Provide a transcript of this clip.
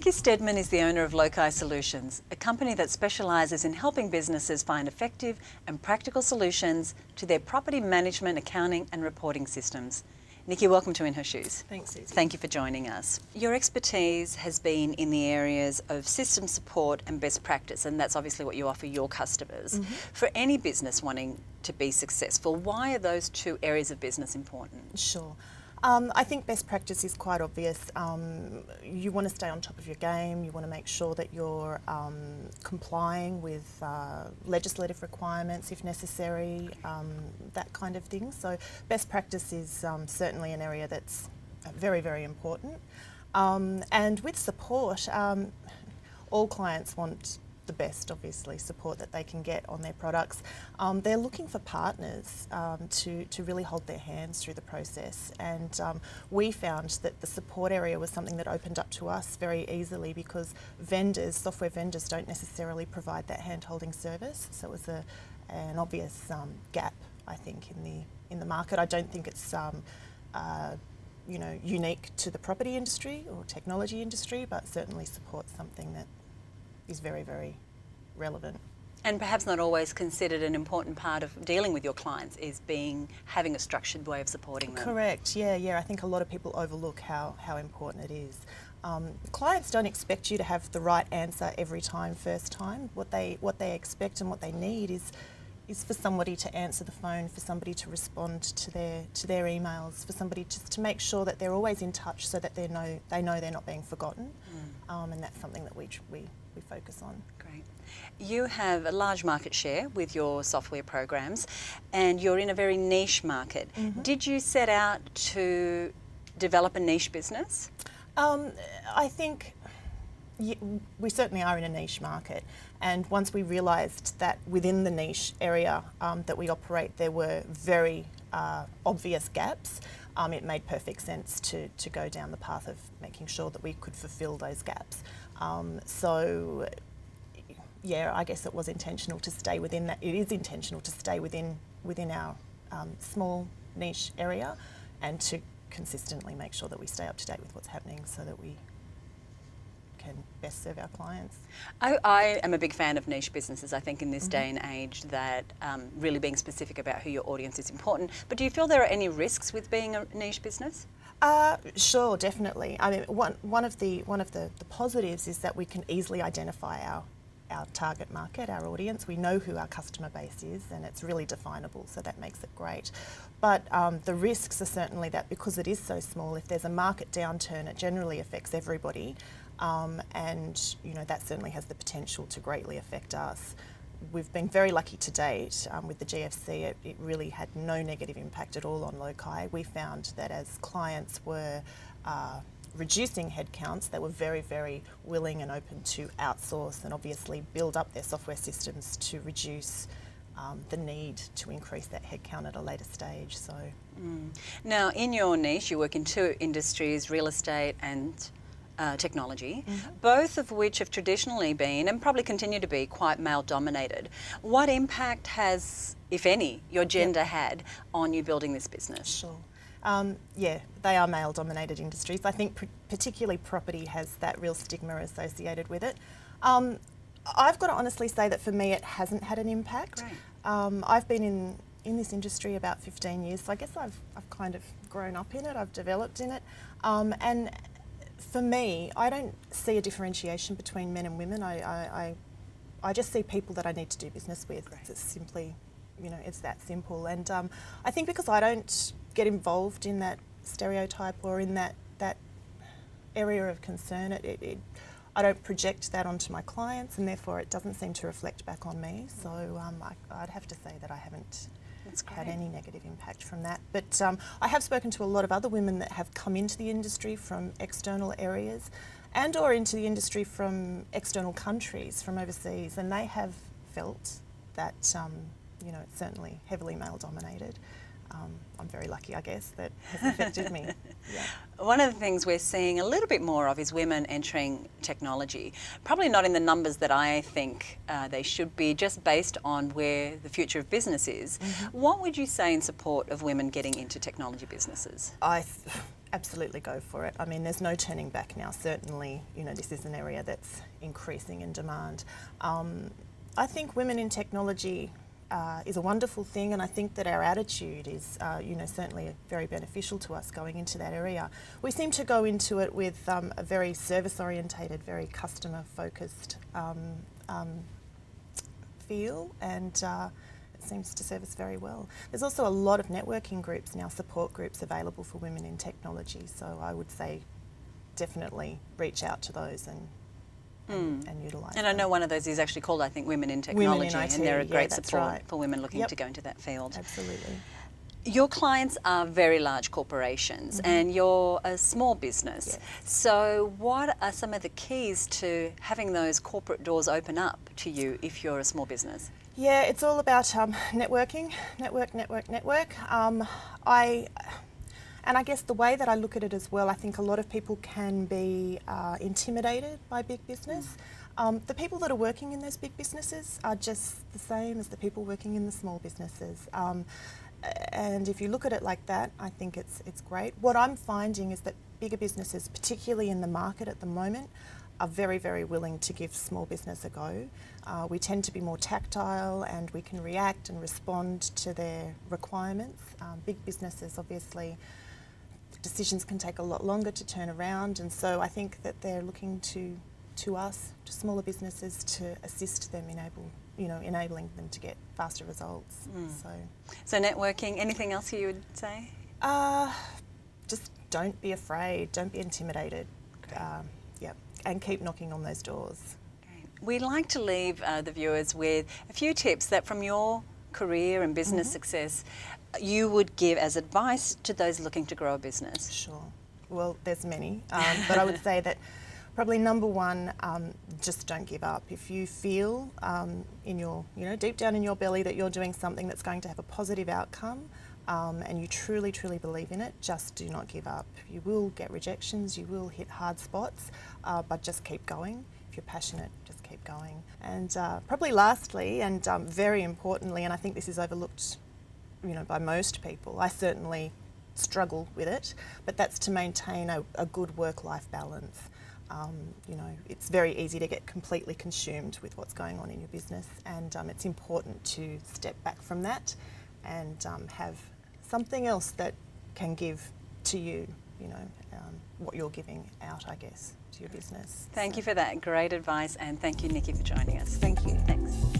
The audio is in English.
Nikki Steadman is the owner of Loci Solutions, a company that specialises in helping businesses find effective and practical solutions to their property management, accounting and reporting systems. Nikki, welcome to In Her Shoes. Thanks, Suzi. Thank you for joining us. Your expertise has been in the areas of system support and best practice, and that's obviously what you offer your customers. For any business wanting to be successful, why are those two areas of business important? Sure. I think best practice is quite obvious. You want to stay on top of your game. You want to make sure that you're complying with legislative requirements if necessary, that kind of thing. So best practice is certainly an area that's very, very important. And with support, all clients want the best, obviously, support that they can get on their products. They're looking for partners to really hold their hands through the process, and we found that the support area was something that opened up to us very easily because vendors, software vendors, don't necessarily provide that hand-holding service. So it was an obvious gap, I think, in the market. I don't think it's unique to the property industry or technology industry, but certainly supports something that is very, very relevant. And perhaps not always considered an important part of dealing with your clients is having a structured way of supporting them. Correct, yeah. I think a lot of people overlook how important it is. Clients don't expect you to have the right answer every time, first time. What they expect and what they need is for somebody to answer the phone, for somebody to respond to their emails, for somebody just to make sure that they're always in touch so that they know they're not being forgotten. And that's something that we focus on. Great. You have a large market share with your software programs and you're in a very niche market. Did you set out to develop a niche business? I think we certainly are in a niche market, and once we realised that within the niche area that we operate there were very obvious gaps, it made perfect sense to go down the path of making sure that we could fulfil those gaps. So yeah, I guess it was intentional to stay within that. It is intentional to stay within our small niche area and to consistently make sure that we stay up to date with what's happening so that we can best serve our clients. I am a big fan of niche businesses. I think in this day and age that really being specific about who your audience is important. But do you feel there are any risks with being a niche business? Sure, definitely. I mean, one of the positives is that we can easily identify our target market, our audience. We know who our customer base is and it's really definable, so that makes it great. But the risks are certainly that because it is so small, if there's a market downturn, it generally affects everybody. And that certainly has the potential to greatly affect us. We've been very lucky to date with the GFC. It really had no negative impact at all on Loci. We found that as clients were reducing headcounts, they were very, very willing and open to outsource and obviously build up their software systems to reduce the need to increase that headcount at a later stage. So, Now, in your niche, you work in two industries, real estate and technology, both of which have traditionally been and probably continue to be quite male-dominated. What impact has, if any, your gender had on you building this business? Sure. Yeah, they are male-dominated industries. I think particularly property has that real stigma associated with it. I've got to honestly say that for me it hasn't had an impact. I've been in this industry about 15 years, so I guess I've kind of grown up in it, I've developed in it. And for me, I don't see a differentiation between men and women. I just see people that I need to do business with. It's simply, it's that simple. And I think because I don't get involved in that stereotype or in that area of concern, I don't project that onto my clients, and therefore it doesn't seem to reflect back on me. So I'd have to say that I haven't had any negative impact from that. But I have spoken to a lot of other women that have come into the industry from external areas and or into the industry from external countries, from overseas, and they have felt that it's certainly heavily male-dominated. I'm very lucky, I guess, that has affected me. Yeah. One of the things we're seeing a little bit more of is women entering technology. Probably not in the numbers that I think they should be, just based on where the future of business is. What would you say in support of women getting into technology businesses? absolutely go for it. I mean, there's no turning back now. Certainly, this is an area that's increasing in demand. I think women in technology is a wonderful thing, and I think that our attitude is, certainly very beneficial to us going into that area. We seem to go into it with a very service-orientated, very customer-focused feel, and it seems to serve us very well. There's also a lot of networking groups now, support groups available for women in technology, so I would say definitely reach out to those and utilise And I know one of those is actually called, I think, Women in Technology, Women in IT, and they're a great that's support right. for women looking Yep. to go into that field. Absolutely. Your clients are very large corporations, and you're a small business. Yes. So what are some of the keys to having those corporate doors open up to you if you're a small business? Yeah, it's all about networking, network. And I guess the way that I look at it as well, I think a lot of people can be intimidated by big business. The people that are working in those big businesses are just the same as the people working in the small businesses. And if you look at it like that, I think it's great. What I'm finding is that bigger businesses, particularly in the market at the moment, are very, very willing to give small business a go. We tend to be more tactile, and we can react and respond to their requirements. Big businesses, obviously, decisions can take a lot longer to turn around, and so I think that they're looking to us, to smaller businesses, to assist them, enabling them to get faster results. So networking, anything else you would say? Just don't be afraid, don't be intimidated. And keep knocking on those doors. We'd like to leave the viewers with a few tips that from your career and business success you would give as advice to those looking to grow a business. Sure. Well, there's many, but I would say that probably number one, just don't give up. If you feel in your, deep down in your belly that you're doing something that's going to have a positive outcome, and you truly, truly believe in it, just do not give up. You will get rejections, you will hit hard spots, but just keep going. If you're passionate, just keep going. And probably lastly, and very importantly, and I think this is overlooked, by most people, I certainly struggle with it, but that's to maintain a good work-life balance. It's very easy to get completely consumed with what's going on in your business, and it's important to step back from that and have something else that can give to you, what you're giving out, I guess, to your business. Thank you for that great advice, and thank you, Nikki, for joining us. Thank you. Thanks.